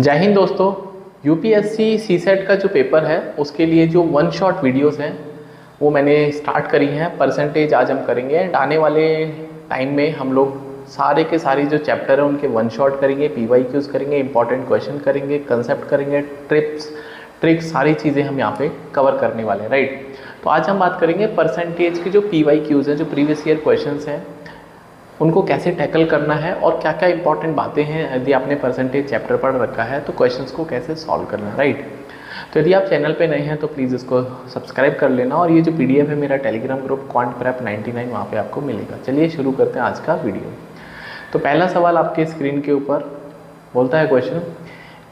जय हिंद दोस्तों। UPSC CSAT का जो पेपर है उसके लिए जो वन शॉट वीडियोस हैं वो मैंने स्टार्ट करी हैं। परसेंटेज आज हम करेंगे एंड आने वाले टाइम में हम लोग सारे के सारे जो चैप्टर हैं उनके वन शॉट करेंगे, पीवाईक्यूज करेंगे, इंपॉर्टेंट क्वेश्चन करेंगे, कंसेप्ट करेंगे, ट्रिक्स सारी चीज़ें हम यहाँ पे कवर करने वाले हैं, राइट। तो आज हम बात करेंगे परसेंटेज की जो पीवाईक्यूज हैं, जो प्रीवियस ईयर क्वेश्चंस हैं उनको कैसे टैकल करना है और क्या क्या इंपॉर्टेंट बातें हैं। यदि आपने परसेंटेज चैप्टर पढ़ रखा है तो क्वेश्चंस को कैसे सॉल्व करना है, राइट। तो यदि आप चैनल पे नए हैं तो प्लीज़ इसको सब्सक्राइब कर लेना और ये जो पीडीएफ है मेरा टेलीग्राम ग्रुप क्वांट प्रेप 99 वहाँ पे आपको मिलेगा। चलिए शुरू करते हैं आज का वीडियो। तो पहला सवाल आपके स्क्रीन के ऊपर बोलता है question,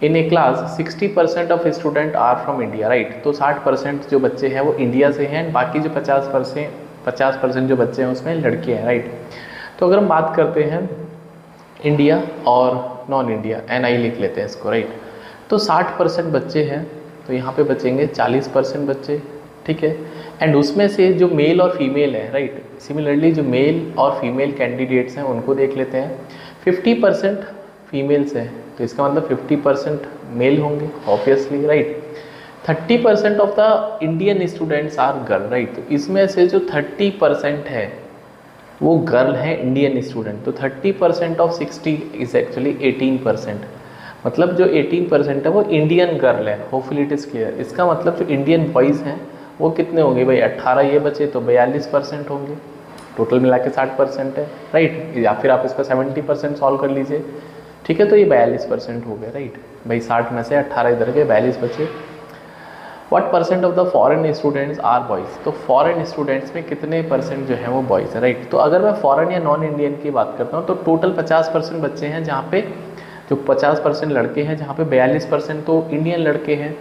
in a class 60% of student are from India, right. तो 60% जो बच्चे हैं वो इंडिया से हैं, बाकी जो 50% जो बच्चे हैं उसमें लड़के हैं, राइट। तो अगर हम बात करते हैं इंडिया और नॉन इंडिया, NI लिख लेते हैं इसको, राइट। तो 60% बच्चे हैं तो यहाँ पे बचेंगे 40% बच्चे, ठीक है। एंड उसमें से जो मेल और फीमेल है, राइट, सिमिलरली जो मेल और फीमेल कैंडिडेट्स हैं उनको देख लेते हैं। 50% फीमेल्स हैं तो इसका मतलब 50% मेल होंगे obviously, right. 30% of the Indian students are girl, right. तो इसमें से जो 30% है वो गर्ल है इंडियन स्टूडेंट। तो 30% ऑफ 60 इज एक्चुअली 18%, मतलब जो 18% है वो इंडियन गर्ल है। Hopefully it is clear. इसका मतलब जो इंडियन बॉयज़ हैं वो कितने होंगे भाई, 18 ये बचे तो 42% होंगे। टोटल मिला के 60% है, राइट। या फिर आप इसका 70% सॉल्व कर लीजिए, ठीक है। तो ये 42% हो गए, राइट। भाई 60 में से 18 इधर के 42 बचे। What % of the foreign students are boys. तो फॉरेन स्टूडेंट्स में कितने परसेंट जो है वो बॉयज़ है, राइट। तो अगर मैं फॉरेन या नॉन इंडियन की बात करता हूँ तो टोटल 50% बच्चे हैं, जहाँ पे जो 50% लड़के हैं, जहाँ पे 42% तो इंडियन लड़के हैं।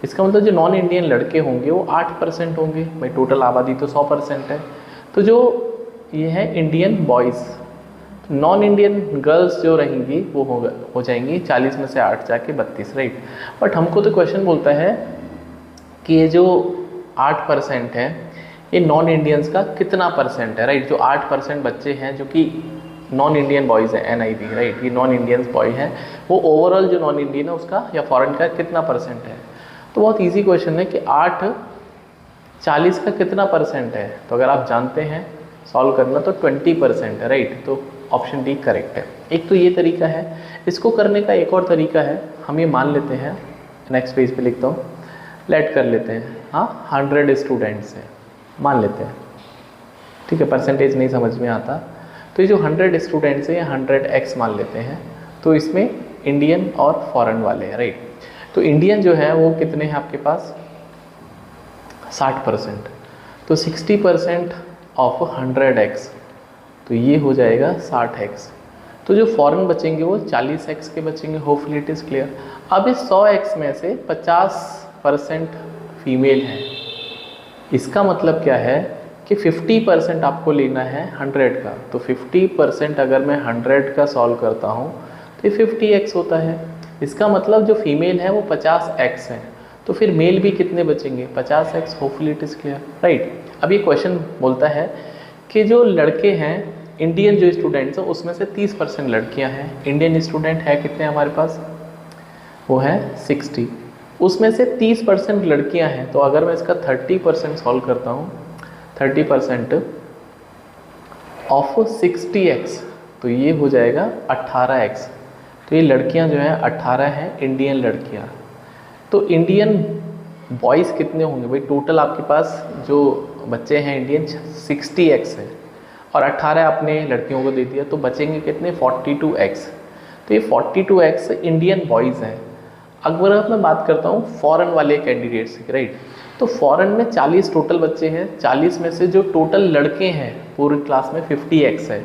इसका मतलब जो नॉन इंडियन लड़के होंगे वो 8% होंगे। भाई टोटल आबादी तो 100% है। तो जो ये है Indian boys, non Indian girls जो रहेंगी वो हो जाएंगी 40 में से 8 जाके 32, राइट। बट हमको तो क्वेश्चन बोलता है कि ये जो 8% है ये नॉन इंडियंस का कितना परसेंट है, राइट। जो 8% बच्चे हैं जो कि नॉन इंडियन बॉयज़ हैं, NIB, राइट, ये नॉन इंडियंस बॉय हैं, वो ओवरऑल जो नॉन इंडियन है उसका या फॉरेन का कितना परसेंट है। तो बहुत इजी क्वेश्चन है कि 8 40 का कितना परसेंट है। तो अगर आप जानते हैं सॉल्व करना तो 20% है, राइट। तो ऑप्शन डी करेक्ट है। एक तो ये तरीका है। इसको करने का एक और तरीका है, हम ये मान लेते हैं, नेक्स्ट पेज पे लिखता हूँ, लेट कर लेते हैं, हाँ 100 स्टूडेंट्स हैं मान लेते हैं, ठीक है। परसेंटेज नहीं समझ में आता तो ये जो 100 स्टूडेंट्स हैं 100x मान लेते हैं। तो इसमें इंडियन और फॉरेन वाले हैं, राइट। तो इंडियन जो है वो कितने हैं आपके पास, 60%। तो 60% ऑफ 100x, तो ये हो जाएगा 60x। तो जो फॉरेन बचेंगे वो 40x के बचेंगे। Hopefully it is clear. अब इस 100x में से 50% फीमेल है। इसका मतलब क्या है कि 50% आपको लेना है 100 का। तो 50% अगर मैं 100 का सॉल्व करता हूँ तो ये 50x होता है। इसका मतलब जो फीमेल है वो 50x है। तो फिर मेल भी कितने बचेंगे, 50x। Hopefully it is clear, right. अब ये क्वेश्चन बोलता है कि जो लड़के हैं इंडियन जो स्टूडेंट्स हैं उसमें से 30% लड़कियां हैं। इंडियन स्टूडेंट है कितने हमारे पास, वो है 60। उसमें से 30% लड़कियां हैं। तो अगर मैं इसका 30% सॉल्व करता हूँ, 30% ऑफ 60x, तो ये हो जाएगा 18x। तो ये लड़कियां जो हैं 18 हैं, इंडियन लड़कियां। तो इंडियन बॉयज़ कितने होंगे भाई, टोटल आपके पास जो बच्चे हैं इंडियन 60x है और 18 आपने लड़कियों को दे दिया, तो बचेंगे कितने, 42x। तो ये 42x इंडियन बॉयज़ हैं। अगर मैं बात करता हूँ फॉरेन वाले कैंडिडेट्स की, राइट, तो फॉरेन में 40 टोटल बच्चे हैं। 40 में से जो टोटल लड़के हैं पूरी क्लास में 50x है।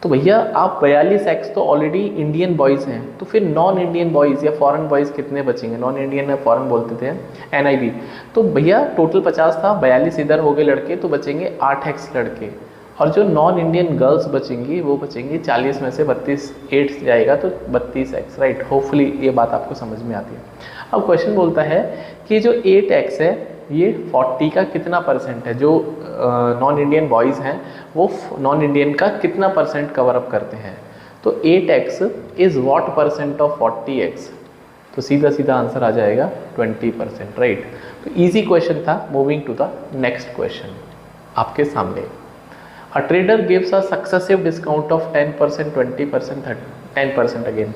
तो भैया आप 42x तो ऑलरेडी इंडियन बॉयज़ हैं। तो फिर नॉन इंडियन बॉयज़ या फॉरेन बॉयज़ कितने बचेंगे, नॉन इंडियन या फॉरेन बोलते थे NIB। तो भैया टोटल 50 था, 42 इधर हो गए लड़के, तो बचेंगे 8x लड़के। और जो नॉन इंडियन गर्ल्स बचेंगी वो बचेंगी 40 में से 32 8 जाएगा तो 32x, राइट। होपफुली ये बात आपको समझ में आती है। अब क्वेश्चन बोलता है कि जो 8x है ये 40 का कितना परसेंट है। जो नॉन इंडियन बॉयज़ हैं वो नॉन इंडियन का कितना परसेंट कवर अप करते हैं। तो 8x is what percent of 40x। तो सीधा सीधा आंसर आ जाएगा 20%, राइट। तो इजी क्वेश्चन था। Moving to the next question आपके सामने। A trader gives a successive discount of 10%, 20%, 10% again.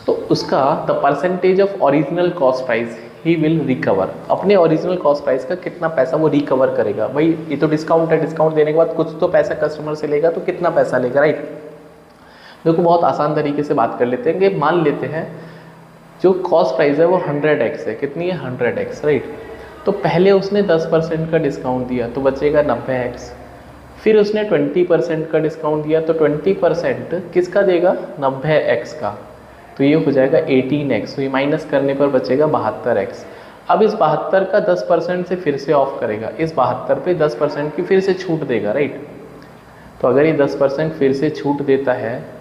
तो उसका the percentage of original cost price ही विल रिकवर, अपने ओरिजिनल कॉस्ट प्राइस का कितना पैसा वो रिकवर करेगा। भाई ये तो डिस्काउंट है, डिस्काउंट देने के बाद कुछ तो पैसा कस्टमर से लेगा, तो कितना पैसा लेगा, राइट। देखो बहुत आसान तरीके से बात कर लेते हैं कि मान लेते हैं जो कॉस्ट प्राइस है वो 100x है। कितनी है? 100x, right. तो पहले उसने 10% का डिस्काउंट दिया तो बचेगा 90x। फिर उसने 20% का डिस्काउंट दिया तो 20% किसका देगा? 90x का। तो ये हो जाएगा 18x। तो ये माइनस करने पर बचेगा 72x। अब इस 72 का 10% से फिर से ऑफ करेगा, इस 72 पे 10% की फिर से छूट देगा, राइट। तो अगर ये 10% फिर से छूट देता है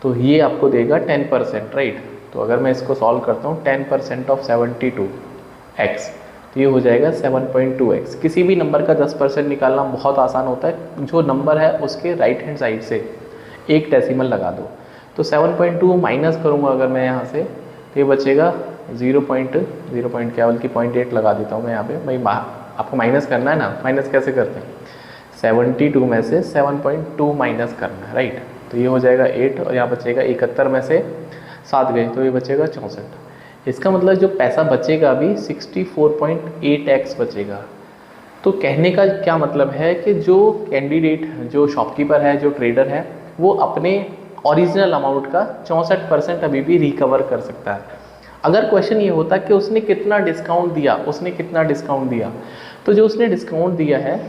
तो ये आपको देगा 10%, राइट। तो अगर मैं इसको सॉल्व करता हूँ 10% ऑफ 72x, तो ये हो जाएगा 7.2x। किसी भी नंबर का 10% निकालना बहुत आसान होता है। जो नंबर है उसके राइट हैंड साइड से एक डेसिमल लगा दो। तो 7.2 माइनस करूँगा अगर मैं यहाँ से, तो ये बचेगा 0.0 क्या बल्कि 0.8 लगा देता हूँ मैं यहाँ पे। भाई आपको माइनस करना है ना, माइनस कैसे करते हैं? 72 में से 7.2 माइनस करना है, राइट। तो ये हो जाएगा 8 और यहाँ बचेगा 71 में से 7 गए तो ये बचेगा 64। इसका मतलब जो पैसा बचेगा अभी 64.8x बचेगा। तो कहने का क्या मतलब है कि जो कैंडिडेट, जो शॉपकीपर है, जो ट्रेडर है, वो अपने ओरिजिनल अमाउंट का 64% अभी भी रिकवर कर सकता है। अगर क्वेश्चन ये होता कि उसने कितना डिस्काउंट दिया, उसने कितना डिस्काउंट दिया, तो जो उसने डिस्काउंट दिया है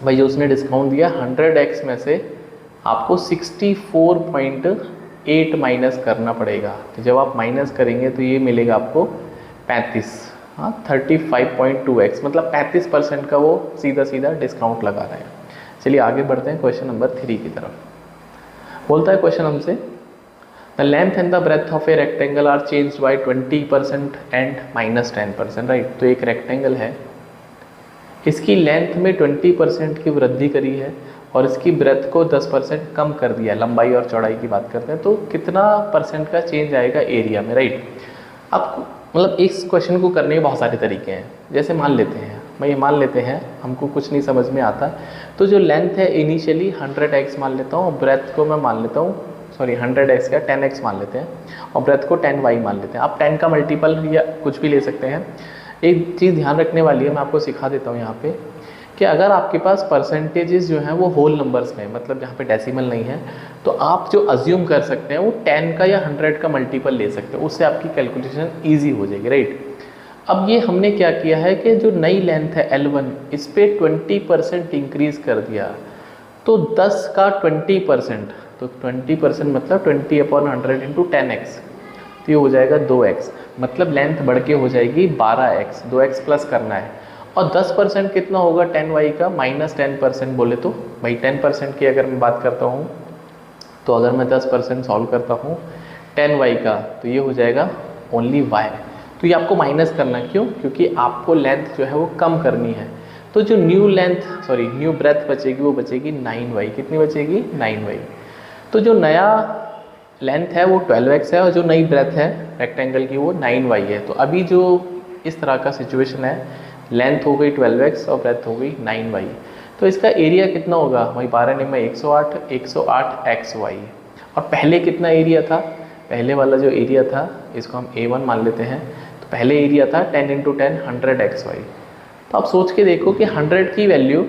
भाई, जो उसने डिस्काउंट दिया 100x में से आपको 64.8 माइनस करना पड़ेगा। तो जब आप माइनस करेंगे तो ये मिलेगा आपको 35, हाँ 35.2x, मतलब 35% का वो सीधा सीधा डिस्काउंट लगा रहा है। चलिए आगे बढ़ते हैं क्वेश्चन नंबर 3 की तरफ। बोलता है क्वेश्चन हमसे, the length and the breath of a rectangle are changed by 20% and -10%, right. तो एक रेक्टेंगल है, इसकी लेंथ में 20% की वृद्धि करी है और इसकी ब्रेथ को 10% कम कर दिया। लंबाई और चौड़ाई की बात करते हैं तो कितना परसेंट का चेंज आएगा एरिया में, राइट। अब मतलब इस क्वेश्चन को करने के बहुत सारे तरीके हैं। जैसे मान लेते हैं, मैं ये मान लेते हैं हमको कुछ नहीं समझ में आता, तो जो लेंथ है इनिशियली 100x मान लेता हूँ, ब्रेथ को मैं मान लेता हूँ, सॉरी 100x का 10x मान लेते हैं और ब्रेथ को 10y मान लेते हैं। आप 10 का मल्टीपल या कुछ भी ले सकते हैं। एक चीज़ ध्यान रखने वाली है, मैं आपको सिखा देता हूँ यहाँ पे, कि अगर आपके पास परसेंटेजेस जो हैं वो होल नंबर्स में, मतलब जहाँ पे डेसिमल नहीं है, तो आप जो अज्यूम कर सकते हैं वो 10 का या 100 का मल्टीपल ले सकते हैं, उससे आपकी कैलकुलेशन ईजी हो जाएगी, राइट। अब ये हमने क्या किया है कि जो नई लेंथ है L1, इस पर 20% इंक्रीज़ कर दिया, तो 10 का 20%, तो 20% मतलब 20/100 इंटू 10x, तो ये हो जाएगा 2x, मतलब लेंथ बढ़ के हो जाएगी 12x, 2x प्लस करना है। और 10% कितना होगा 10y का? -10% बोले तो भाई 10% की अगर मैं बात करता हूँ, तो अगर मैं 10% सॉल्व करता हूँ 10y का, तो ये हो जाएगा ओनली y। तो ये आपको माइनस करना, क्यों? क्योंकि आपको लेंथ जो है वो कम करनी है। तो जो न्यू ब्रेथ बचेगी वो बचेगी 9y। कितनी बचेगी? 9y। तो जो नया लेंथ है वो 12x है और जो नई ब्रेथ है रेक्टेंगल की वो 9y है। तो अभी जो इस तरह का सिचुएशन है, लेंथ हो गई 12x और ब्रेथ हो गई 9y, तो इसका एरिया कितना होगा? वही 12 में 108xy। और पहले कितना एरिया था? पहले वाला जो एरिया था इसको हम A1 मान लेते हैं, तो पहले एरिया था 10 × 10 100xy। तो आप सोच के देखो कि 100 की वैल्यू,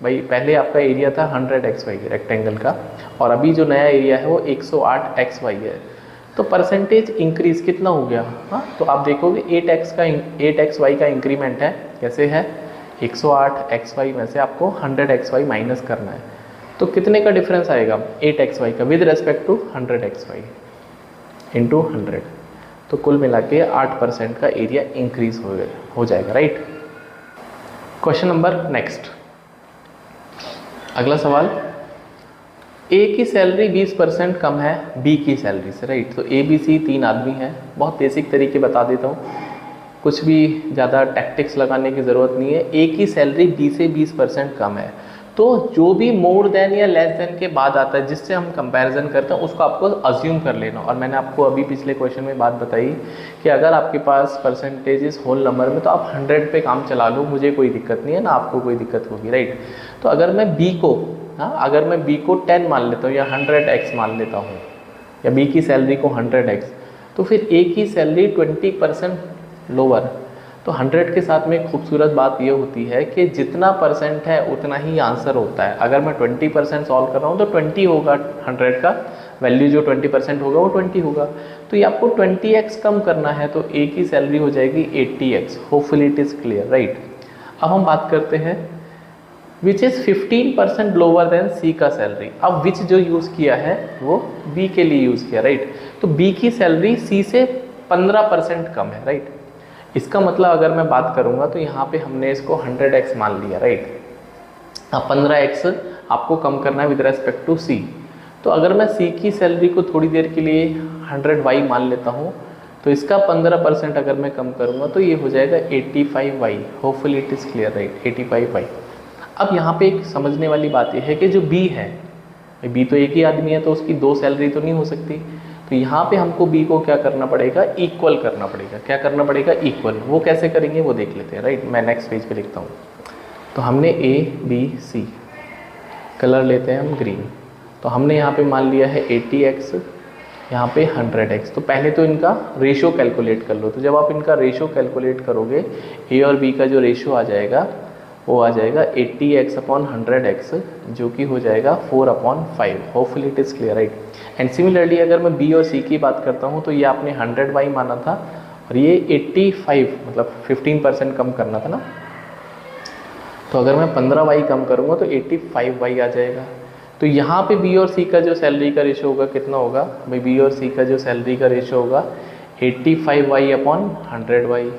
भाई पहले आपका एरिया था 100xy रेक्टेंगल का और अभी जो नया एरिया है वो 108xy है, तो परसेंटेज इंक्रीज कितना हो गया? हाँ, तो आप देखोगे 8xy का इंक्रीमेंट है। कैसे है? 108xy में से आपको 100xy माइनस करना है, तो कितने का डिफरेंस आएगा? 8xy का with respect to 100xy into 100, तो कुल मिला के 8% का एरिया इंक्रीज हो जाएगा, राइट। क्वेश्चन नंबर नेक्स्ट, अगला सवाल, ए की सैलरी 20% कम है बी की सैलरी से, राइट। तो ए बी सी 3 आदमी हैं। बहुत बेसिक तरीके बता देता हूँ, कुछ भी ज़्यादा टैक्टिक्स लगाने की ज़रूरत नहीं है। ए की सैलरी बी से 20% कम है, तो जो भी मोर देन या लेस देन के बाद आता है जिससे हम कंपैरिजन करते हैं उसको आपको अज्यूम कर लेना। और मैंने आपको अभी पिछले क्वेश्चन में बात बताई कि अगर आपके पास परसेंटेजेस होल नंबर में तो आप 100 पे काम चला लो, मुझे कोई दिक्कत नहीं है ना आपको कोई दिक्कत होगी, राइट। तो अगर मैं बी को अगर मैं बी को 10 मान लेता हूँ या 100x मान लेता हूँ, या बी की सैलरी को 100x, तो फिर ए की सैलरी 20% लोअर। तो 100 के साथ में एक खूबसूरत बात ये होती है कि जितना परसेंट है उतना ही आंसर होता है। अगर मैं 20% सॉल्व कर रहा हूँ तो 20 होगा, 100 का वैल्यू जो 20% होगा वो 20 होगा। तो ये आपको 20x कम करना है, तो ए की सैलरी हो जाएगी 80x। Hopefully it is clear, right. अब हम बात करते हैं विच इज़ 15% लोअर देन सी का सैलरी। अब विच जो यूज़ किया है वो बी के लिए यूज़ किया, राइट। तो बी की सैलरी सी से 15% कम है, राइट। इसका मतलब अगर मैं बात करूंगा तो यहाँ पे हमने इसको 100x मान लिया, राइट। अब 15x आपको कम करना है विद रेस्पेक्ट टू सी। तो अगर मैं सी की सैलरी को थोड़ी देर के लिए 100y मान लेता हूँ तो इसका 15% अगर मैं कम करूँगा तो ये हो जाएगा 85y। Hopefully it is clear, right, 85y। अब यहाँ पे एक समझने वाली बात यह है कि जो बी है, बी तो एक ही आदमी है तो उसकी दो सैलरी तो नहीं हो सकती। तो यहाँ पे हमको बी को क्या करना पड़ेगा, इक्वल करना पड़ेगा। क्या करना पड़ेगा, इक्वल। वो कैसे करेंगे वो देख लेते हैं, राइट। मैं नेक्स्ट पेज पे लिखता हूँ। तो हमने ए बी सी, कलर लेते हैं हम ग्रीन। तो हमने यहाँ पे मान लिया है 80x, यहाँ पे 100x। तो पहले तो इनका रेशो कैलकुलेट कर लो। तो जब आप इनका रेशो कैलकुलेट करोगे, ए और बी का जो रेशो आ जाएगा वो आ जाएगा 80x अपॉन 100x, जो कि हो जाएगा 4/5। Hopefully it is clear, right. And similarly अगर मैं बी और सी की बात करता हूँ तो ये आपने 100y माना था और ये 85 मतलब 15% कम करना था ना। तो अगर मैं 15y कम करूँगा तो 85y आ जाएगा। तो यहाँ पे बी और सी का जो सैलरी का रेशो होगा कितना होगा भाई, बी और सी का जो सैलरी का रेशो होगा 85y अपॉन 100y।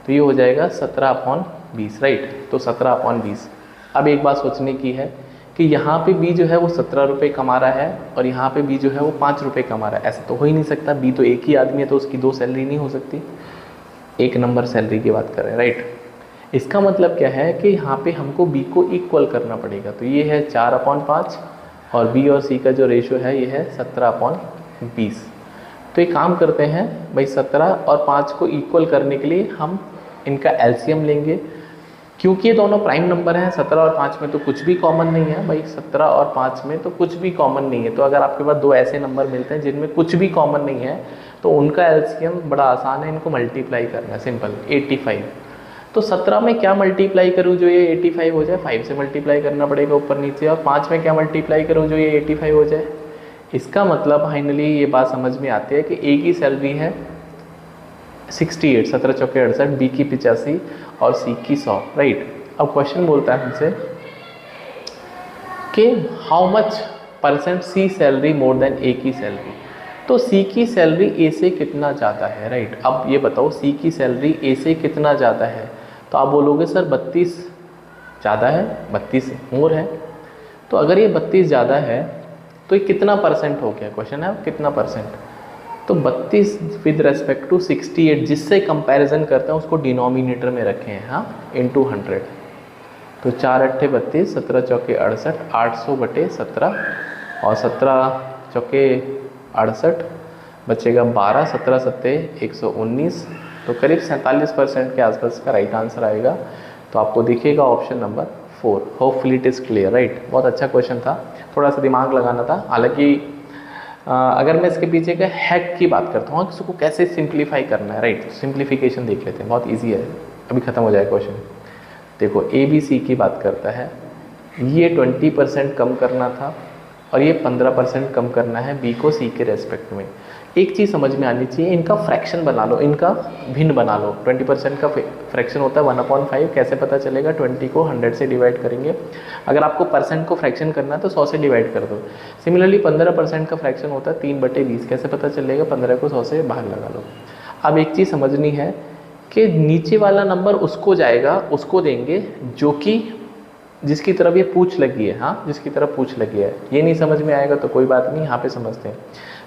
तो ये हो जाएगा 17/20, राइट। तो 17/20। अब एक बात सोचने की है कि यहाँ पे बी जो है वो 17 रुपये कमा रहा है और यहाँ पे बी जो है वो 5 रुपये कमा रहा है। ऐसा तो हो ही नहीं सकता, बी तो एक ही आदमी है तो उसकी दो सैलरी नहीं हो सकती। एक नंबर सैलरी की बात कर रहे हैं, राइट। इसका मतलब क्या है कि यहाँ पे हमको बी को इक्वल करना पड़ेगा। तो ये है 4/5 और बी और सी का जो रेशो है ये है 17/20। तो एक काम करते हैं भाई, 17 और 5 को इक्वल करने के लिए हम इनका एलसीएम लेंगे। क्योंकि ये दोनों प्राइम नंबर हैं, 17 और 5 में तो कुछ भी कॉमन नहीं है भाई, 17 और 5 में तो कुछ भी कॉमन नहीं है। तो अगर आपके पास दो ऐसे नंबर मिलते हैं जिनमें कुछ भी कॉमन नहीं है तो उनका एलसीएम बड़ा आसान है, इनको मल्टीप्लाई करना है, सिंपल 85। तो 17 में क्या मल्टीप्लाई करूँ जो ये 85 हो जाए, 5 से मल्टीप्लाई करना पड़ेगा ऊपर नीचे। और 5 में क्या मल्टीप्लाई करूँ जो ये 85 हो जाए। इसका मतलब फाइनली ये बात समझ में आती है कि ए की सैलरी है 68, 17 चौके 68, बी की 85 और सी की 100, राइट। अब क्वेश्चन बोलता है हमसे कि how much percent C salary more than A की सैलरी। तो सी की सैलरी ए से कितना ज़्यादा है, राइट। अब ये बताओ सी की सैलरी ए से कितना ज़्यादा है। तो आप बोलोगे सर 32 ज़्यादा है, 32 मोर है। तो अगर ये 32 ज़्यादा है तो ये कितना परसेंट हो गया, क्वेश्चन है कितना परसेंट। तो 32 विद रेस्पेक्ट टू 68 जिससे कंपैरिजन करते हैं उसको डिनोमिनेटर में रखे हैं, हाँ, इंटू 100। तो 4 अट्ठे 32, 17 चौके 68, 800/17 और 17 चौके 68 बचेगा 12, 17 सत्ते 119। तो करीब 47% के आसपास का राइट आंसर आएगा। तो आपको दिखेगा option number 4। Hopefully it is clear, right. बहुत अच्छा क्वेश्चन था, थोड़ा सा दिमाग लगाना था। हालांकि अगर मैं इसके पीछे के हैक की बात करता हूँ, इसको कैसे सिंप्लीफाई करना है, राइट। सिंप्लीफिकेशन देख लेते हैं, बहुत ईजी है, अभी ख़त्म हो जाए क्वेश्चन। देखो ए बी सी की बात करता है, ये 20% कम करना था और ये 15% कम करना है बी को सी के रेस्पेक्ट में। एक चीज़ समझ में आनी चाहिए, इनका फ्रैक्शन बना लो, इनका भिन्न बना लो। 20% का फ्रैक्शन होता है 1/5, कैसे पता चलेगा, 20 को 100 से डिवाइड करेंगे। अगर आपको परसेंट को फ्रैक्शन करना है तो 100 से डिवाइड कर दो। सिमिलरली 15% का फ्रैक्शन होता है 3/20, कैसे पता चलेगा, 15 को 100 से भाग लगा लो। अब एक चीज़ समझनी है कि नीचे वाला नंबर उसको जाएगा, उसको देंगे जो कि जिसकी तरफ ये पूछ लगी है, हाँ, जिसकी तरफ पूछ लगी है। ये नहीं समझ में आएगा तो कोई बात नहीं, यहाँ पे समझते हैं।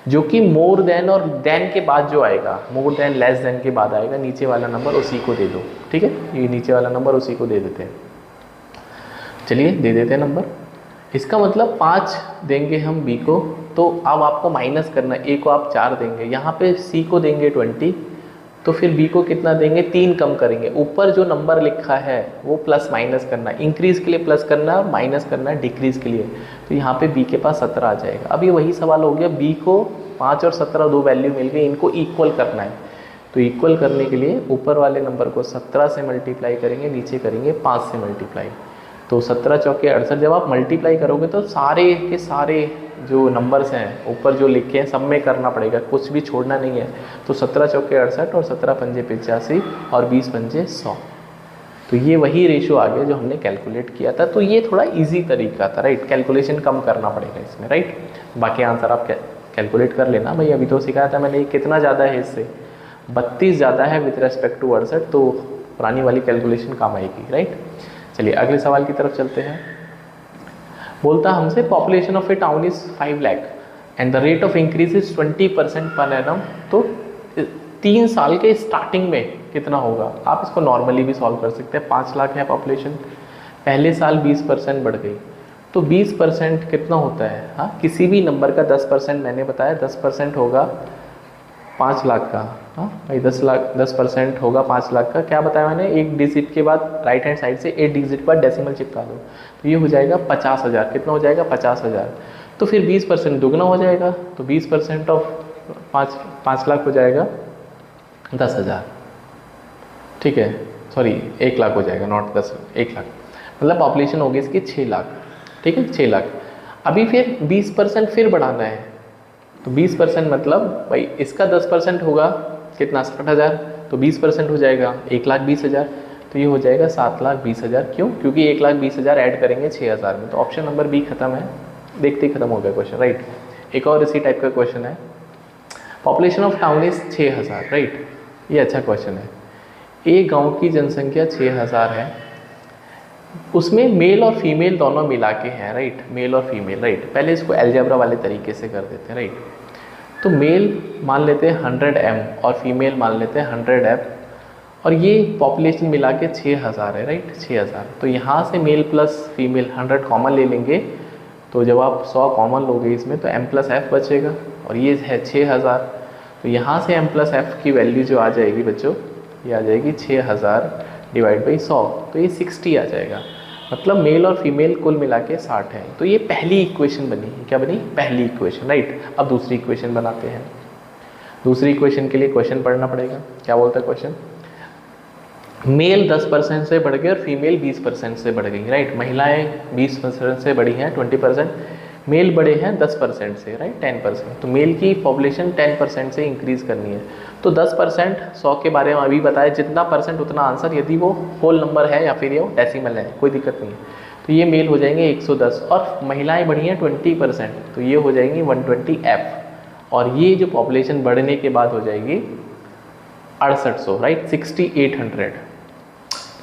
जो कि मोर देन और देन के बाद जो आएगा, मोर देन लेस देन के बाद आएगा, नीचे वाला नंबर उसी को दे दो, ठीक है। ये नीचे वाला नंबर उसी को दे देते हैं। चलिए दे देते हैं नंबर। इसका मतलब 5 देंगे हम बी को, तो अब आपको माइनस करना है। ए को आप 4 देंगे, यहाँ पे सी को देंगे 20, तो फिर बी को कितना देंगे, 3 कम करेंगे। ऊपर जो नंबर लिखा है वो प्लस माइनस करना है, इंक्रीज़ के लिए प्लस करना है और माइनस करना है डिक्रीज़ के लिए। तो यहाँ पे बी के पास 17 आ जाएगा। अब ये वही सवाल हो गया, बी को 5 और 17 दो वैल्यू मिल गई, इनको इक्वल करना है। तो इक्वल करने के लिए ऊपर वाले नंबर को 17 से मल्टीप्लाई करेंगे, नीचे करेंगे 5 से मल्टीप्लाई। तो 17 चौके 68। जब आप मल्टीप्लाई करोगे तो सारे के सारे जो नंबर्स हैं ऊपर जो लिखे हैं सब में करना पड़ेगा, कुछ भी छोड़ना नहीं है। तो 17 चौके 68 और 17 पंजे 85 और 20 पंजे 100। तो ये वही रेशो आ गया जो हमने कैलकुलेट किया था। तो ये थोड़ा इजी तरीका था, राइट। कैलकुलेशन कम करना पड़ेगा इसमें, राइट। बाकी आंसर आप कैलकुलेट कर लेना। भाई अभी तो सिखाया था मैंने, कितना ज़्यादा है इससे, 32 ज़्यादा है विथ रेस्पेक्ट टू 68, तो पुरानी वाली कैलकुलेशन काम आएगी, राइट। चलिए अगले सवाल की तरफ चलते हैं। बोलता हमसे population of A town is 5 lakh and the rate of increase is 20% per annum. तो 3 साल के स्टार्टिंग में कितना होगा। आप इसको नॉर्मली भी सॉल्व कर सकते हैं। 5 लाख है पॉपुलेशन, पहले साल 20% बढ़ गई, तो 20% कितना होता है। हाँ, किसी भी नंबर का 10% मैंने बताया, 10% होगा 5 लाख का। हाँ भाई 10% होगा 5 लाख का। क्या बताया मैंने, एक डिजिट के बाद राइट हैंड साइड से 8 डिजिट के बाद डेसिमल चिपका दो, तो ये हो जाएगा 50,000। कितना हो जाएगा, 50,000। तो फिर 20% दुगना हो जाएगा, तो 20% ऑफ 5 लाख हो जाएगा 10,000। ठीक है, सॉरी 1 लाख हो जाएगा, नॉट 10, 1 लाख। मतलब पॉपुलेशन होगी इसकी 6 लाख। ठीक है, 6 लाख। अभी फिर 20% फिर बढ़ाना है, तो 20% मतलब भाई इसका 10% होगा कितना, 60,000। तो 20% हो जाएगा 1,20,000। तो ये हो जाएगा 7,20,000। क्यों, क्योंकि 1,20,000 ऐड करेंगे 6,000 में। तो ऑप्शन नंबर बी खत्म है, देखते ही खत्म हो गया क्वेश्चन, राइट। एक और इसी टाइप का क्वेश्चन है, population of town is 6,000, right. ये अच्छा क्वेश्चन है। एक गाँव की जनसंख्या 6,000 है, उसमें मेल और फीमेल दोनों मिला के हैं, राइट। मेल और फीमेल, राइट। पहले इसको अलजेब्रा वाले तरीके से कर देते हैं, राइट। तो मेल मान लेते हैं 100M और फीमेल मान लेते हैं 100F, और ये पॉपुलेशन मिला के 6,000 है, राइट। 6,000। तो यहाँ से मेल प्लस फीमेल 100 कॉमन ले लेंगे, तो जब आप 100 कॉमन लोगे इसमें तो M+F बचेगा, और ये है 6,000। तो यहाँ से M+F की वैल्यू जो आ जाएगी बच्चों, ये आ जाएगी 6,000 डिवाइड बाई 100, तो ये 60 आ जाएगा। मतलब मेल और फीमेल कुल मिला के 60 है। तो ये पहली इक्वेशन बनी। क्या बनी, पहली इक्वेशन, राइट। अब दूसरी इक्वेशन बनाते हैं। दूसरी इक्वेशन के लिए क्वेश्चन पढ़ना पड़ेगा। क्या बोलता है क्वेश्चन, मेल 10% से बढ़ गए और फीमेल 20% से बढ़ गई, राइट। महिलाएं 20% से बढ़ी हैं 20%, मेल बड़े हैं 10% से, राइट, 10%। तो मेल की पॉपुलेशन 10% से इंक्रीज करनी है। तो 10%, 100 के बारे में अभी बताया, जितना परसेंट उतना आंसर, यदि वो होल नंबर है या फिर ये डेसिमल है, कोई दिक्कत नहीं है। तो ये मेल हो जाएंगे 110 और महिलाएं बढ़ी हैं 20%, तो ये हो जाएंगी 120F। और ये जो पॉपुलेशन बढ़ने के बाद हो जाएगी 6800, राइट, 6800,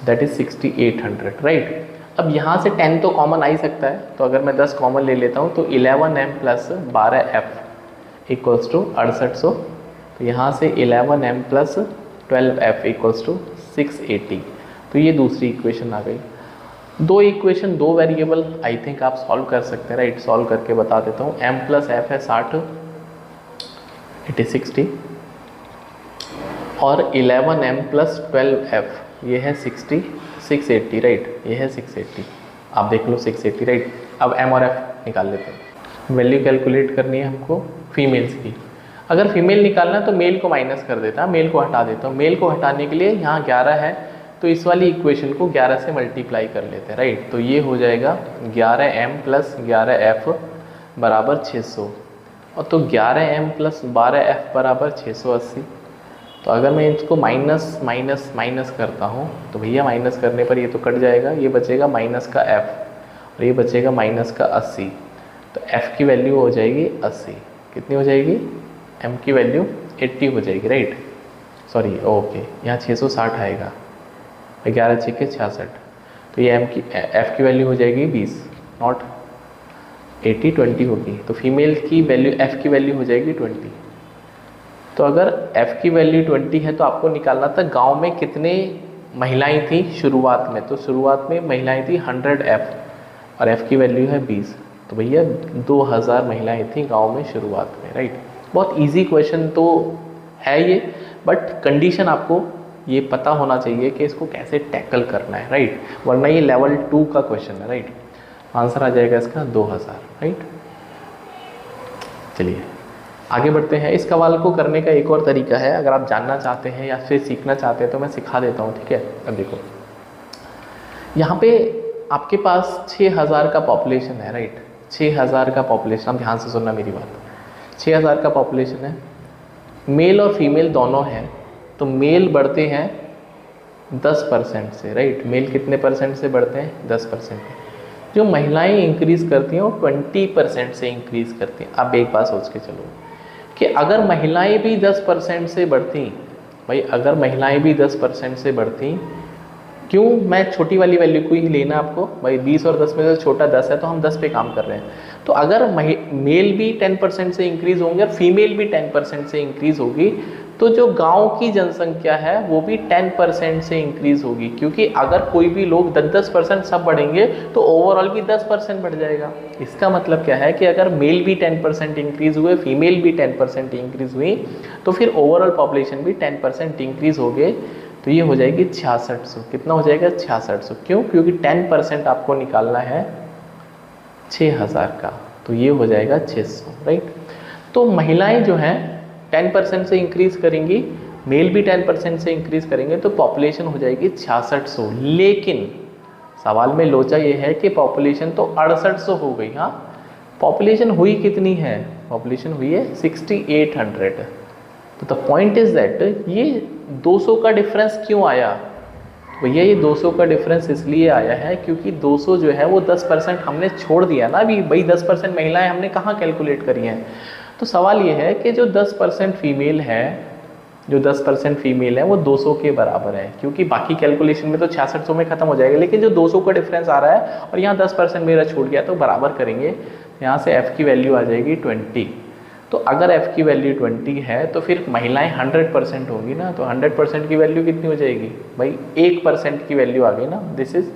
दैट इज 6800, राइट। अब यहाँ से 10 तो कॉमन आ ही सकता है, तो अगर मैं 10 कॉमन ले लेता हूँ तो 11M plus 12F equals to 6800। तो यहाँ से 11M plus 12F equals to 680। तो ये दूसरी इक्वेशन आ गई। दो इक्वेशन, दो वेरिएबल, आई थिंक आप सॉल्व कर सकते हैं, राइट। सॉल्व करके बता देता हूँ। M+F है 60, इट इज 60, और 11M प्लस 12F ये है 60, 680, राइट। ये है 680, आप देख लो 680, राइट। अब M और F निकाल लेते हैं। वैल्यू कैलकुलेट करनी है हमको फीमेल्स की। अगर फीमेल निकालना है तो मेल को माइनस कर देता, मेल को हटा देता हूँ। मेल को हटाने के लिए यहाँ 11 है, तो इस वाली इक्वेशन को 11 से मल्टीप्लाई कर लेते हैं, राइट। तो ये हो जाएगा 11M प्लस 11F बराबर 600, और तो 11M प्लस 12F बराबर 680। तो अगर मैं इसको माइनस माइनस माइनस करता हूँ तो भैया माइनस करने पर ये तो कट जाएगा, ये बचेगा माइनस का F और ये बचेगा माइनस का 80। तो F की वैल्यू हो जाएगी 80। कितनी हो जाएगी, M की वैल्यू 80 हो जाएगी, राइट। सॉरी, ओके, यहाँ 660 आएगा, 11 6 66। तो ये F की वैल्यू हो जाएगी 20, नॉट 80, 20 होगी। तो फीमेल की वैल्यू, F की वैल्यू हो जाएगी 20। तो अगर F की वैल्यू 20 है तो आपको निकालना था गांव में कितने महिलाएं थी शुरुआत में। तो शुरुआत में महिलाएं थी 100F, और f की वैल्यू है 20। तो भैया 2000 महिलाएं थी गांव में शुरुआत में, राइट। बहुत इजी क्वेश्चन तो है ये, बट कंडीशन आपको ये पता होना चाहिए कि इसको कैसे टैकल करना है, राइट, वरना ये लेवल 2 का क्वेश्चन है, राइट। आंसर आ जाएगा इसका 2000, राइट। चलिए आगे बढ़ते हैं। इस सवाल को करने का एक और तरीका है, अगर आप जानना चाहते हैं या फिर सीखना चाहते हैं तो मैं सिखा देता हूँ, ठीक है। अब देखो यहाँ पे आपके पास 6000 का पॉपुलेशन है, राइट। 6000 का पॉपुलेशन, आप ध्यान से सुनना मेरी बात। 6000 का पॉपुलेशन है, मेल और फीमेल दोनों हैं, तो मेल बढ़ते हैं 10% से, राइट। मेल कितने परसेंट से बढ़ते हैं? 10%। जो महिलाएं इंक्रीज़ करती हैं वो 20% से इंक्रीज़ करती हैं। अब एक बात सोच के चलो कि अगर महिलाएं भी 10% से बढ़ती, भाई अगर महिलाएं भी 10% से बढ़ती, क्यों मैं छोटी वाली वैल्यू को ही लेना आपको, भाई 20 और 10 में से छोटा 10 है तो हम 10 पे काम कर रहे हैं। तो अगर मेल भी 10% से इंक्रीज़ होंगे और फीमेल भी 10% से इंक्रीज़ होगी, तो जो गांव की जनसंख्या है वो भी 10% से इंक्रीज़ होगी, क्योंकि अगर कोई भी लोग 10% सब बढ़ेंगे तो ओवरऑल भी 10% बढ़ जाएगा। इसका मतलब क्या है कि अगर मेल भी 10% इंक्रीज़ हुए, फीमेल भी 10% इंक्रीज़ हुई, तो फिर ओवरऑल पॉपुलेशन भी 10% इंक्रीज़ हो गए, तो ये हो जाएगी 6600। कितना हो जाएगा? 6600। क्यों? क्योंकि 10% आपको निकालना है 6000 का, तो ये हो जाएगा 600, राइट। तो महिलाएं जो हैं 10% से इंक्रीज़ करेंगी, मेल भी 10% से इंक्रीज़ करेंगे, तो पॉपुलेशन हो जाएगी 6600। लेकिन सवाल में लोचा ये है कि पॉपुलेशन तो 6800 हो गई। हाँ, पॉपुलेशन हुई कितनी है? पॉपुलेशन हुई है 6800। तो द पॉइंट इज दैट ये 200 का डिफरेंस क्यों आया? भैया ये 200 का डिफरेंस इसलिए आया है क्योंकि 200 जो है वो 10% हमने छोड़ दिया ना अभी। भाई 10% महिलाएं हमने कहाँ कैलकुलेट करी हैं? तो सवाल ये है कि जो 10% फीमेल है, जो 10% फीमेल है वो 200 के बराबर है, क्योंकि बाकी कैलकुलेशन में तो 6600 में ख़त्म हो जाएगा, लेकिन जो 200 का डिफरेंस आ रहा है और यहाँ 10% मेरा छूट गया तो बराबर करेंगे। यहाँ से f की वैल्यू आ जाएगी 20। तो अगर f की वैल्यू 20 है तो फिर महिलाएं 100% होंगी ना, तो 100% की वैल्यू कितनी हो जाएगी? भाई 1% की वैल्यू आ गई ना, दिस इज़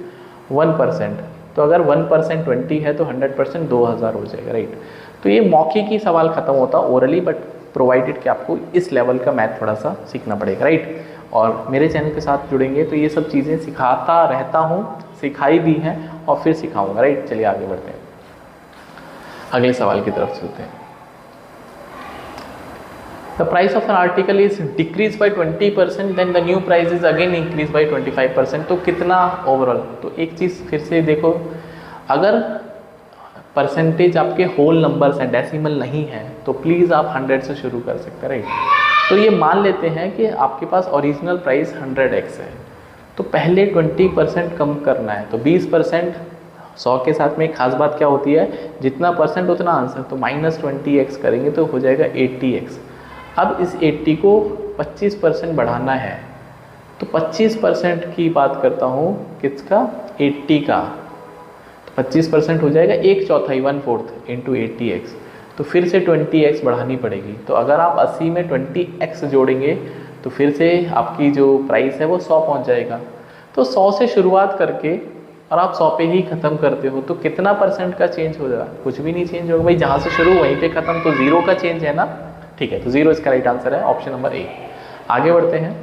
1%। तो अगर 1% 20 है तो 100% 2000 हो जाएगा, राइट। तो ये मौखिकी सवाल खत्म होता ओरली, बट प्रोवाइडेड कि आपको इस लेवल का मैथ थोड़ा सा सीखना पड़ेगा, राइट। और मेरे चैनल के साथ जुड़ेंगे तो ये सब चीज़ें सिखाता रहता हूँ, सिखाई भी हैं और फिर सिखाऊंगा, राइट। चलिए आगे बढ़ते हैं, अगले सवाल की तरफ चलते हैं। The price of an article is decreased by 20%, then the new price is again increased by 25%. तो कितना ओवरऑल? तो एक चीज़ फिर से देखो, अगर परसेंटेज आपके होल नंबर्स हैं, डेसिमल नहीं है, तो प्लीज़ आप 100 से शुरू कर सकते हैं, राइट। तो ये मान लेते हैं कि आपके पास ओरिजिनल प्राइस 100x है, तो पहले 20% कम करना है। तो 20%, 100 के साथ में एक खास बात क्या होती है, जितना परसेंट उतना आंसर, तो -20x करेंगे तो हो जाएगा 80x। अब इस 80 को 25% बढ़ाना है, तो 25% की बात करता हूँ, किसका? 80 का। तो 25% हो जाएगा 1/4 1/4 इंटू 80x, तो फिर से 20x बढ़ानी पड़ेगी। तो अगर आप 80 में 20x जोड़ेंगे तो फिर से आपकी जो प्राइस है वो 100 पहुँच जाएगा। तो 100 से शुरुआत करके और आप 100 पे ही ख़त्म करते हो, तो कितना परसेंट का चेंज हो जाएगा? कुछ भी नहीं चेंज होगा भाई, जहाँ से शुरू वहीं पे ख़त्म, तो 0 का चेंज है ना, ठीक है। तो 0 इसका राइट आंसर है, ऑप्शन नंबर ए। आगे बढ़ते हैं।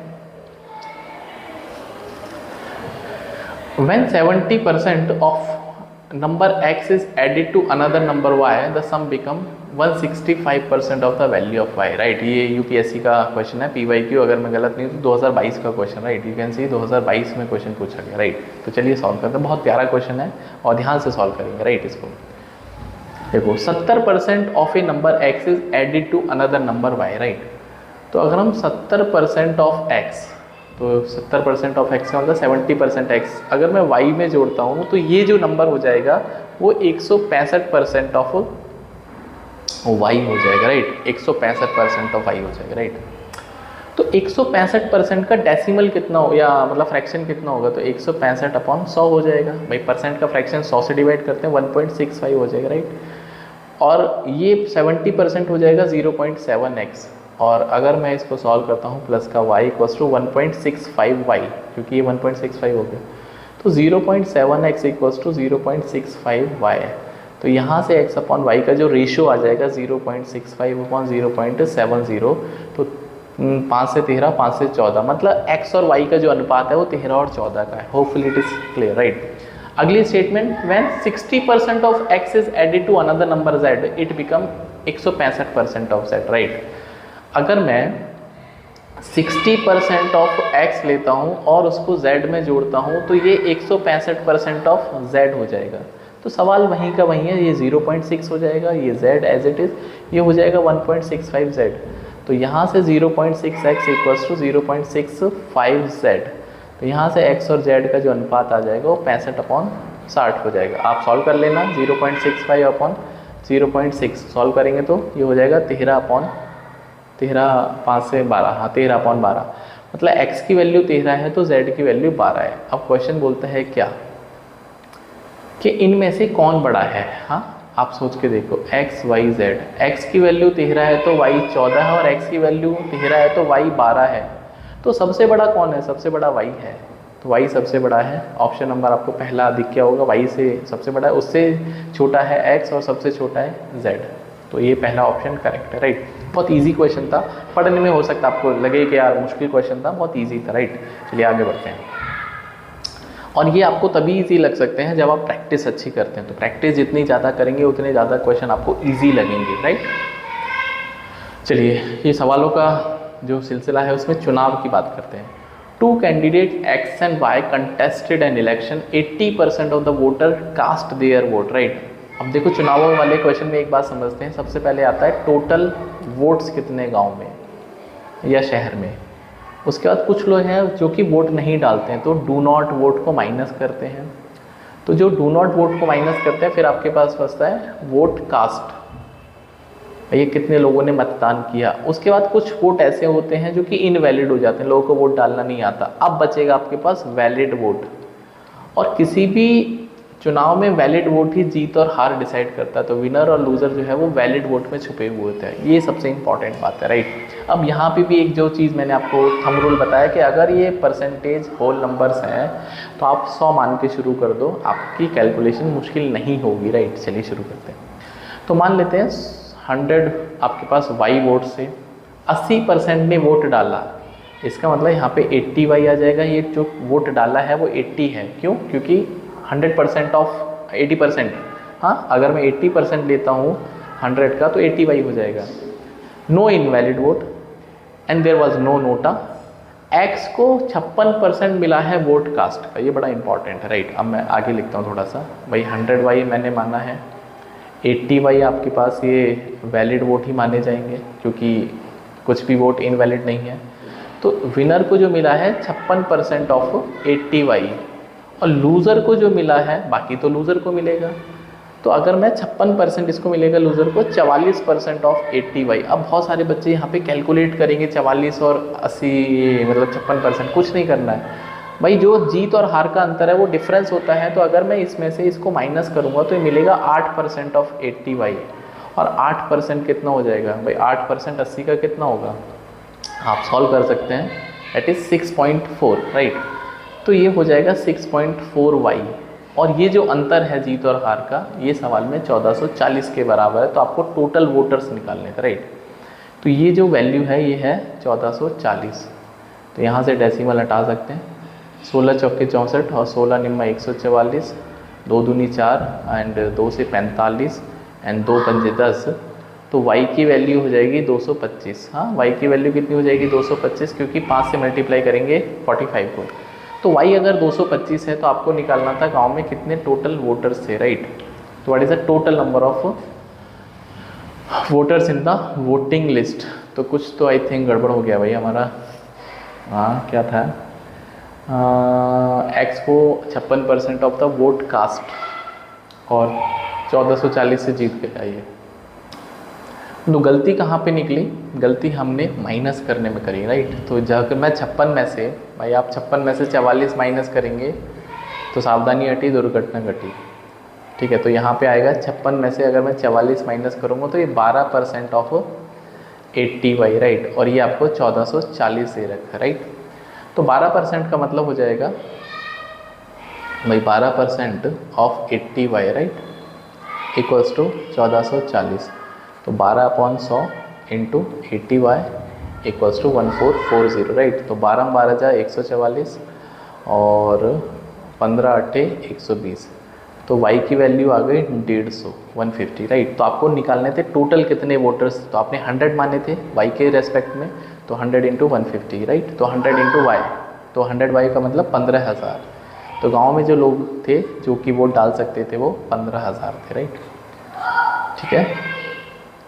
When 70% of number x is added to another number y, the sum become 165% of the value of y, right. ये यूपीएससी का क्वेश्चन है, PYQ अगर मैं गलत नहीं हूँ तो 2022 का question, right. You can see 2022 में क्वेश्चन पूछा गया, राइट। तो चलिए सॉल्व करते हैं, बहुत प्यारा क्वेश्चन है और ध्यान से सॉल्व करेंगे, राइट। इसको देखो, 70% of a number x is added to another number y, right. तो अगर हम 70% ऑफ x, तो 70% ऑफ x का मतलब 70% x, अगर मैं y में जोड़ता हूँ तो ये जो नंबर हो जाएगा वो 165% ऑफ y हो जाएगा, राइट। 165% ऑफ y हो जाएगा, राइट। तो 165% का डेसिमल कितना हो, या मतलब फ्रैक्शन कितना होगा? तो 165/100 हो जाएगा। भाई परसेंट का फ्रैक्शन 100 से डिवाइड करते हैं, 1.65 हो जाएगा, राइट। और ये 70% हो जाएगा 0.7x, और अगर मैं इसको सॉल्व करता हूँ प्लस का y इक्वल्स टू 1.65y, क्योंकि ये 1.65 हो गया, तो 0.7x इक्वल्स टू 0.65y है। तो यहाँ से x अपॉन y का जो रेशियो आ जाएगा 0.65 अपॉन 0.70, तो 5 से 13, 5 से 14, मतलब x और y का जो अनुपात है वो 13 और 14 का है। Hopefully it is clear, right. अगली statement, when 60% of x is added to another number z it become 165% of z, right. अगर मैं 60% ऑफ x लेता हूँ और उसको z में जोड़ता हूँ तो ये 165% ऑफ z हो जाएगा। तो सवाल वहीं का वहीं है, ये 0.6 हो जाएगा, ये z एज इट इज़, ये हो जाएगा 1.65z। तो यहाँ से 0.6x इक्वल्स टू 0.65z, तो यहाँ से x और z का जो अनुपात आ जाएगा वो 65/60 हो जाएगा। आप सॉल्व कर लेना, 0.65 अपॉन 0.6 सॉल्व करेंगे तो ये हो जाएगा 13 5 से 12, हाँ 13/12, मतलब x की वैल्यू 13 है तो z की वैल्यू 12 है। अब क्वेश्चन बोलता है क्या कि इनमें से कौन बड़ा है। हाँ आप सोच के देखो, x y z, x की वैल्यू 13 है तो y 14 है, और x की वैल्यू 13 है तो y 12 है। तो सबसे बड़ा कौन है? सबसे बड़ा y है, तो y सबसे बड़ा है। ऑप्शन नंबर आपको पहला दिख गया होगा, y से सबसे बड़ा है, उससे छोटा है x और सबसे छोटा है z। तो ये पहला ऑप्शन करेक्ट है, राइट। बहुत इजी क्वेश्चन था, पढ़ने में हो सकता है आपको लगे कि यार मुश्किल क्वेश्चन था, बहुत इजी था, राइट। चलिए आगे बढ़ते हैं। और ये आपको तभी इजी लग सकते हैं जब आप प्रैक्टिस अच्छी करते हैं। तो प्रैक्टिस जितनी ज़्यादा करेंगे उतने ज़्यादा क्वेश्चन आपको इजी लगेंगे, राइट। चलिए ये सवालों का जो सिलसिला है उसमें चुनाव की बात करते हैं। 2 candidate x and y contested an election, 80% of the voter cast their vote, right. अब देखो चुनावों वाले क्वेश्चन में एक बात समझते हैं। सबसे पहले आता है टोटल वोट्स कितने गांव में या शहर में। उसके बाद कुछ लोग हैं जो कि वोट नहीं डालते हैं, तो डू नॉट वोट को माइनस करते हैं। तो जो डू नॉट वोट को माइनस करते हैं, फिर आपके पास बचता है वोट कास्ट, ये कितने लोगों ने मतदान किया। उसके बाद कुछ वोट ऐसे होते हैं जो कि इनवैलिड हो जाते हैं, लोगों को वोट डालना नहीं आता। अब बचेगा आपके पास वैलिड वोट, और किसी भी चुनाव में वैलिड वोट ही जीत और हार डिसाइड करता है। तो विनर और लूज़र जो है वो वैलिड वोट में छुपे हुए होते हैं, ये सबसे इंपॉर्टेंट बात है, राइट। अब यहाँ पे भी एक जो चीज़ मैंने आपको थंब रूल बताया कि अगर ये परसेंटेज होल नंबर्स हैं तो आप 100 मान के शुरू कर दो, आपकी कैलकुलेशन मुश्किल नहीं होगी, राइट। चलिए शुरू करते हैं। तो मान लेते हैं 100 आपके पास वाई वोट से 80% ने वोट डाला, इसका मतलब यहाँ पे 80 वाई आ जाएगा। ये जो वोट डाला है वो 80 है, क्यों? क्योंकि 100% ऑफ 80%, हाँ अगर मैं 80% लेता हूँ 100 का तो 80 वाई हो जाएगा। No invalid vote and there was no NOTA. X को 56% मिला है वोट कास्ट का, ये बड़ा इंपॉर्टेंट है, राइट। अब मैं आगे लिखता हूँ थोड़ा सा, भाई 100 वाई मैंने माना है, 80 वाई आपके पास ये वैलिड वोट ही माने जाएंगे क्योंकि कुछ भी वोट इनवैलिड नहीं है। तो विनर को जो मिला है 56% ऑफ 80 वाई, और लूज़र को जो मिला है बाकी तो लूज़र को मिलेगा। तो अगर मैं 56% इसको मिलेगा लूज़र को, 44% ऑफ 80 वाई। अब बहुत सारे बच्चे यहाँ पे कैलकुलेट करेंगे 44 और 80 मतलब 56%, कुछ नहीं करना है भाई। जो जीत और हार का अंतर है वो डिफरेंस होता है। तो अगर मैं इसमें से इसको माइनस करूँगा तो ये मिलेगा 8% ऑफ 80 वाई, और 8% कितना हो जाएगा भाई? 8% 80 का कितना होगा? आप सॉल्व कर सकते हैं, दैट इज़ 6.4, राइट। तो ये हो जाएगा 6.4 वाई, और ये जो अंतर है जीत और हार का, ये सवाल में 1440 के बराबर है। तो आपको टोटल वोटर्स निकालने थे, राइट। तो ये जो वैल्यू है ये है 1440। तो यहाँ से डेसिमल हटा सकते हैं, 16 चौके 64 और 16 निम्मा 144, 2 दूनी 4 एंड 2 से 45 एंड 2 पंजे 10। तो y की वैल्यू हो जाएगी 225। हाँ y की वैल्यू कितनी हो जाएगी? 225, क्योंकि 5 से मल्टीप्लाई करेंगे 45 को। तो y अगर 225 है तो आपको निकालना था गांव में कितने टोटल वोटर्स थे, राइट। तो what is the total number of voters in the voting list. तो कुछ तो आई थिंक गड़बड़ हो गया भाई हमारा। हाँ क्या था? x को 56% ऑफ द वोट कास्ट और 1440 से जीत गया ये। तो गलती कहाँ पे निकली? गलती हमने माइनस करने में करी, राइट। तो जब मैं 56 में से, भाई आप 56 में से 44 माइनस करेंगे तो सावधानी हटी, दुर्घटना घटी, ठीक है। तो यहाँ पे आएगा 56 में से अगर मैं 44 माइनस करूँगा तो ये 12% ऑफ 80 वाई, राइट। और ये आपको 1440 दे रखा है, राइट। तो 12% का मतलब हो जाएगा भाई 12% of 80y right equals to 1440। तो 12/100 into 80y equals to 1440 right. तो 12 जा 144 और 15 अट्ठे 120। तो y की वैल्यू आ गई 150 150 राइट। तो आपको निकालने थे टोटल कितने वोटर्स, तो आपने 100 माने थे y के रेस्पेक्ट में, तो 100 इंटू 150 राइट। तो 100 इंटू वाई, तो 100y का मतलब 15,000। तो गांव में जो लोग थे जो कि वोट डाल सकते थे वो 15,000 थे राइट। ठीक है,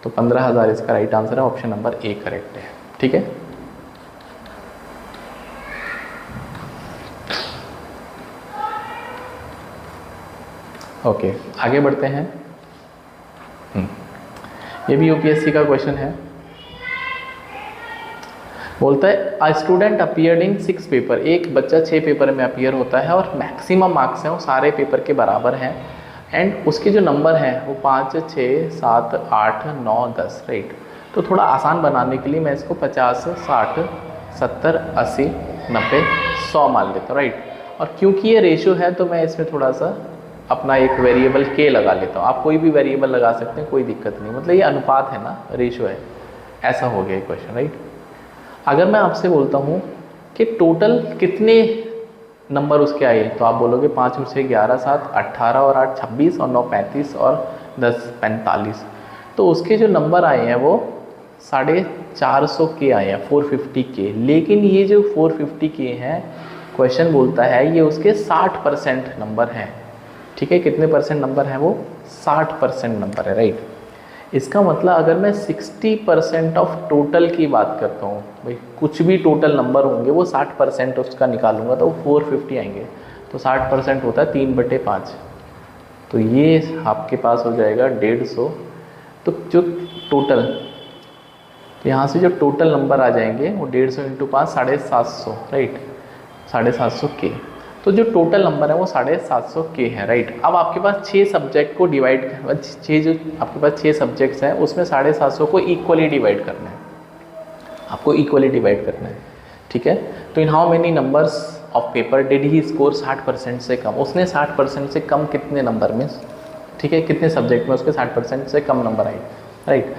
तो 15,000 इसका राइट आंसर है, ऑप्शन नंबर ए करेक्ट है। ठीक है, ओके आगे बढ़ते हैं। ये भी यूपीएससी का क्वेश्चन है। बोलता है a student appeared in 6 paper, एक बच्चा 6 पेपर में अपीयर होता है और मैक्सिमम मार्क्स हैं वो सारे पेपर के बराबर हैं एंड उसके जो नंबर हैं वो 5, 6, 7, 8, 9, 10 राइट। तो थोड़ा आसान बनाने के लिए मैं इसको 50, 60, 70, 80, 90, 100 मान लेता हूँ राइट। और क्योंकि ये रेशियो है तो मैं इसमें थोड़ा सा अपना एक वेरिएबल के लगा लेता हूँ। आप कोई भी वेरिएबल लगा सकते हैं, कोई दिक्कत नहीं, मतलब ये अनुपात है ना, रेशियो है, ऐसा हो गया क्वेश्चन राइट। अगर मैं आपसे बोलता हूँ कि टोटल कितने नंबर उसके आए, तो आप बोलोगे 5 और 6 11, 7 18 और 8 26 और 9 35 और 10 45। तो उसके जो नंबर आए हैं वो 450 के आए हैं, 450 के। लेकिन ये जो 450 के हैं, क्वेश्चन बोलता है ये उसके 60% नंबर हैं। ठीक है, कितने परसेंट नंबर हैं वो? 60% नंबर है राइट। इसका मतलब अगर मैं 60% ऑफ टोटल की बात करता हूँ, भाई कुछ भी टोटल नंबर होंगे वो 60% उसका निकालूंगा तो 450 आएंगे। तो 60% होता है 3/5। तो ये आपके पास हो जाएगा 150। तो जो टोटल, तो यहाँ से जो टोटल नंबर आ जाएंगे वो 150 इंटू 5 750 राइट, 750 के। तो जो टोटल नंबर है वो 750 के है राइट। अब आपके पास 6 सब्जेक्ट को डिवाइड कर, 6 जो आपके पास 6 सब्जेक्ट्स हैं उसमें 750 को इक्वली डिवाइड करना है, आपको इक्वली डिवाइड करना है। ठीक है, तो in how many numbers of paper did he score 60% से कम, उसने 60% से कम कितने नंबर में, ठीक है, कितने सब्जेक्ट में उसके 60% से कम नंबर आए राइट।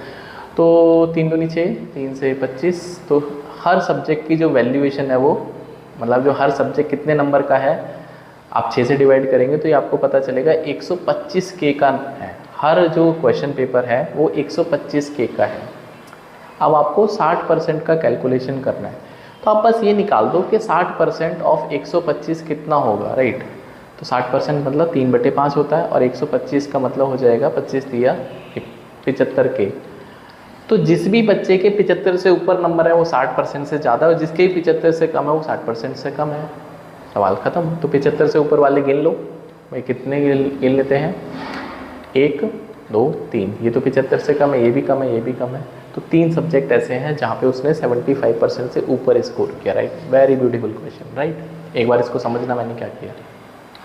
तो 3 दूनी 6, 3 से 25। तो हर सब्जेक्ट की जो वैल्यूएशन है वो, मतलब जो हर सब्जेक्ट कितने नंबर का है, आप 6 से डिवाइड करेंगे तो ये आपको पता चलेगा 125 के का है। हर जो क्वेश्चन पेपर है वो 125 के का है। अब आपको 60% का कैलकुलेशन करना है, तो आप बस ये निकाल दो कि 60% ऑफ 125 कितना होगा राइट। तो 60% मतलब 3/5 होता है और 125 का मतलब हो जाएगा 25 दिया 75 के। तो जिस भी बच्चे के 75 से ऊपर नंबर है वो 60% से ज़्यादा है और जिसके 75 से कम है वो 60% से कम है। सवाल ख़त्म। तो 75 से ऊपर वाले गिन लो भाई, कितने गिन लेते हैं, 1 2 3। ये तो 75 से कम है, ये भी कम है, ये भी कम है। तो 3 सब्जेक्ट ऐसे हैं जहाँ पे उसने 75% से ऊपर स्कोर किया right. Very beautiful question right. एक बार इसको समझना मैंने क्या किया।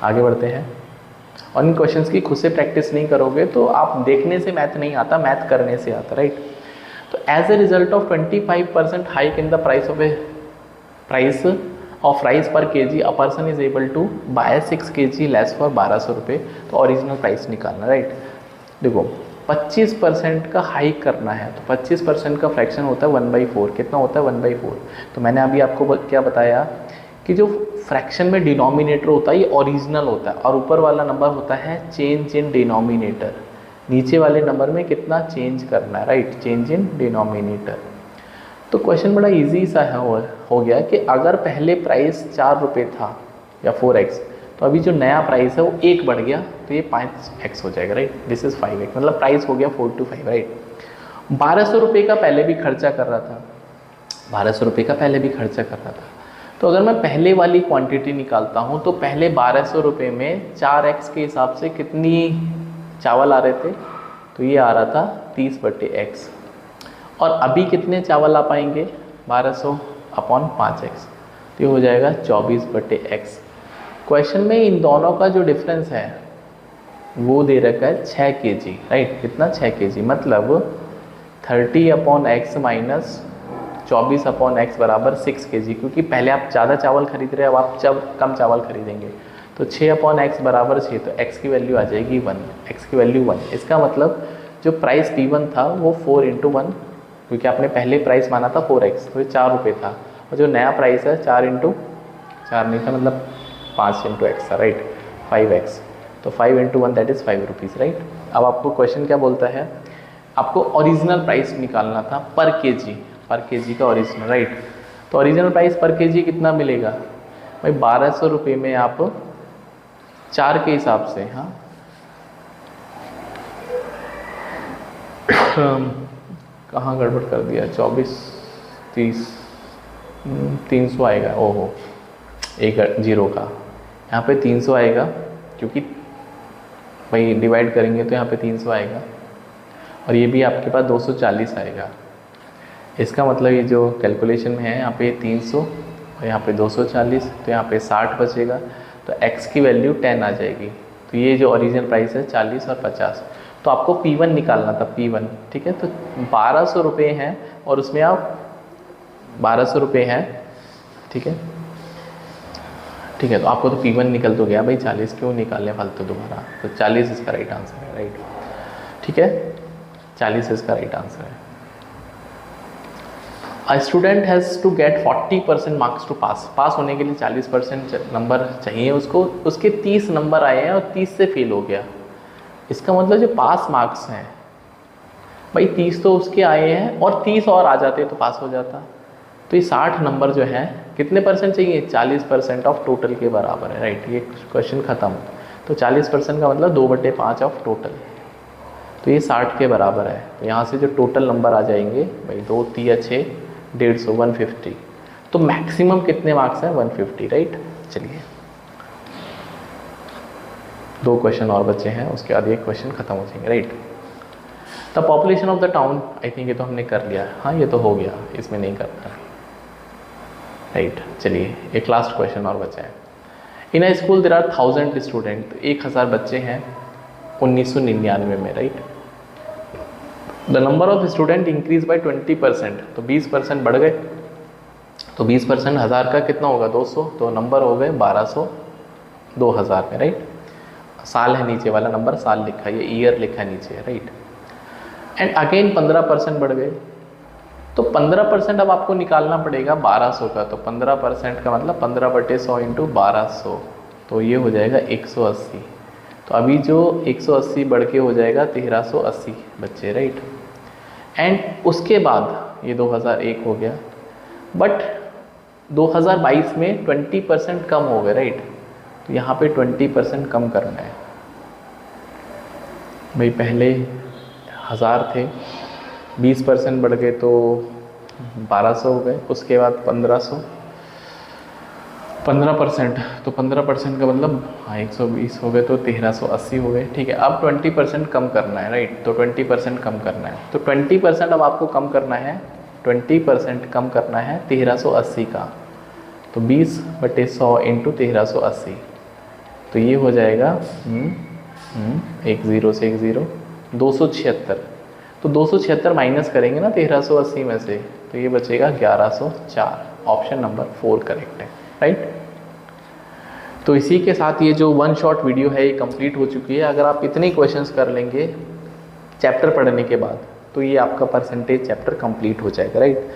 आगे बढ़ते हैं। और इन क्वेश्चंस की खुद से प्रैक्टिस नहीं करोगे तो आप देखने से मैथ नहीं आता, मैथ करने से आता राइट। तो as a result of 25% hike in the price of rice per KG a person is able to buy 6 kg less for 1200 रुपये। तो ओरिजिनल प्राइस निकालना राइट। देखो 25% का हाइक करना है तो 25% का फ्रैक्शन होता है 1/4। कितना होता है 1/4। तो मैंने अभी आपको क्या बताया कि जो फ्रैक्शन में डिनोमिनेटर होता है ये ओरिजिनल होता है और ऊपर वाला नंबर होता है चेंज इन डिनोमिनेटर। नीचे वाले नंबर में कितना चेंज करना है राइट, चेंज इन डिनोमिनेटर। तो क्वेश्चन बड़ा इजी सा हो गया कि अगर पहले प्राइस 4 रुपये था या 4x, तो अभी जो नया प्राइस है वो 1 बढ़ गया तो ये 5x हो जाएगा राइट। दिस इज़ 5x, मतलब प्राइस हो गया 4 to 5 राइट। 1200 रुपये का पहले भी खर्चा कर रहा था, 1200 रुपये का पहले भी खर्चा कर रहा था। तो अगर मैं पहले वाली क्वांटिटी निकालता हूँ तो पहले 1200 रुपये में 4x के हिसाब से कितनी चावल आ रहे थे, तो ये आ रहा था 30/x। और अभी कितने चावल आ पाएंगे 1200/5x, तो ये हो जाएगा 24/x। क्वेश्चन में इन दोनों का जो डिफरेंस है वो दे रखा है 6 kg राइट। कितना 6 kg, मतलब 30/x माइनस 24/x बराबर 6 kg। क्योंकि पहले आप ज़्यादा चावल खरीद रहे हैं, अब आप जब कम चावल खरीदेंगे तो 6/x बराबर 6, तो x की वैल्यू आ जाएगी 1, x की वैल्यू 1। इसका मतलब जो प्राइस P1 था वो 4 × 1, क्योंकि आपने पहले प्राइस माना था 4x, तो ये 4 रुपये था, और जो नया प्राइस है 4 × 4 नहीं था, मतलब 5 × x था, राइट, 5x, तो 5 × 1 दैट इज़ 5 रुपीज़, राइट। अब आपको क्वेश्चन क्या बोलता है, आपको ओरिजिनल प्राइस निकालना था पर केजी का ओरिजिनल, राइट। तो ओरिजिनल प्राइस पर केजी कितना मिलेगा भाई, 1200 रुपये में आप 4 के हिसाब से, हाँ कहाँ गड़बड़ कर दिया, 24, 30, 300 आएगा, ओहो एक जीरो का, यहाँ पे 300 आएगा, क्योंकि भाई डिवाइड करेंगे तो यहाँ पे 300 आएगा, और ये भी आपके पास 240 आएगा। इसका मतलब ये जो कैलकुलेशन में है, यहाँ पे 300 और यहाँ पे 240, तो यहाँ पे 60 बचेगा, तो x की वैल्यू 10 आ जाएगी। तो ये जो ओरिजिनल प्राइस है 40 और 50, तो आपको P1 निकालना था, P1, ठीक है। तो 1200 रुपये हैं, और उसमें आप 1200 रुपये हैं, ठीक है, ठीक है। तो आपको तो P1 निकल तो गया भाई, 40 क्यों निकालने फालतू दोबारा, तो 40 इसका राइट आंसर है, राइट, ठीक है, 40 इसका राइट आंसर है। A student has to get 40% marks to pass होने के लिए 40% नंबर चाहिए उसको, उसके 30 नंबर आए हैं और 30 से फेल हो गया। इसका मतलब जो पास मार्क्स हैं भाई, 30 तो उसके आए हैं और 30 और आ जाते तो पास हो जाता। तो ये 60 नंबर जो है कितने परसेंट चाहिए, 40% ऑफ टोटल के बराबर है, राइट। ये क्वेश्चन ख़त्म। तो 40% का मतलब 2/5 ऑफ टोटल, तो ये 60 के बराबर है। तो यहाँ से जो टोटल नंबर आ जाएंगे भाई, 2 3 6 150, 150। तो मैक्सिमम कितने मार्क्स हैं, 150, राइट। चलिए 2 क्वेश्चन और बचे हैं, उसके बाद ये क्वेश्चन खत्म हो जाएंगे, right. The population of the town, I think ये तो हमने कर लिया, हाँ ये तो हो गया, इसमें नहीं करता, राइट। चलिए एक लास्ट क्वेश्चन और बचा है। In a school there are 1000 student, तो 1000 बच्चे हैं 1999 में, right. The number of student increase by 20%, तो 20% बढ़ गए, तो 20% 1000 का कितना होगा, 200, तो नंबर हो गए 1200 2000 में, राइट। साल है नीचे वाला नंबर, साल लिखा है, ये ईयर लिखा है नीचे, राइट। एंड अगेन 15% बढ़ गए, तो 15% अब आपको निकालना पड़ेगा 1200 का, तो 15% का मतलब 15/100 × 1200, तो ये हो जाएगा 180। तो अभी जो 180 बढ़ के हो जाएगा 1380 बच्चे, राइट। एंड उसके बाद ये 2001 हो गया, बट 2022 में 20% कम हो गए, राइट। तो यहाँ पे 20% कम करना है भाई, पहले 1000 थे, 20% बढ़ गए तो 1200 हो गए, उसके बाद 1500, 15%, तो 15% का मतलब हाँ 120 हो गए, तो 1380 हो गए, ठीक है। अब 20% कम करना है, राइट, तो 20% कम करना है, तो 20% अब आपको कम करना है, 20% कम करना है 1380 का, तो 20/100 × 1380, तो ये हो जाएगा 1 0 से 1 0 276, तो 276 माइनस करेंगे ना 1380 में से, तो ये बचेगा 1104। ऑप्शन नंबर 4 करेक्ट है, राइट। तो इसी के साथ ये जो 1 शॉट वीडियो है ये कंप्लीट हो चुकी है। अगर आप इतने क्वेश्चंस कर लेंगे चैप्टर पढ़ने के बाद, तो ये आपका परसेंटेज चैप्टर कंप्लीट हो जाएगा, राइट।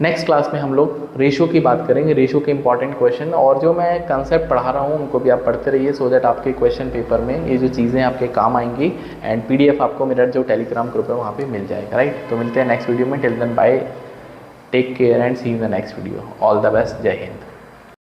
नेक्स्ट क्लास में हम लोग रेशो की बात करेंगे, रेशो के इंपॉर्टेंट क्वेश्चन, और जो मैं कंसेप्ट पढ़ा रहा हूँ उनको भी आप पढ़ते रहिए, सो दैट आपके क्वेश्चन पेपर में ये जो चीज़ें आपके काम आएंगी। एंड PDF आपको मेरा जो टेलीग्राम ग्रुप है वहाँ पे मिल जाएगा, राइट। तो मिलते हैं नेक्स्ट वीडियो में, till then bye, take care and see in the next video. All the best, जय हिंद।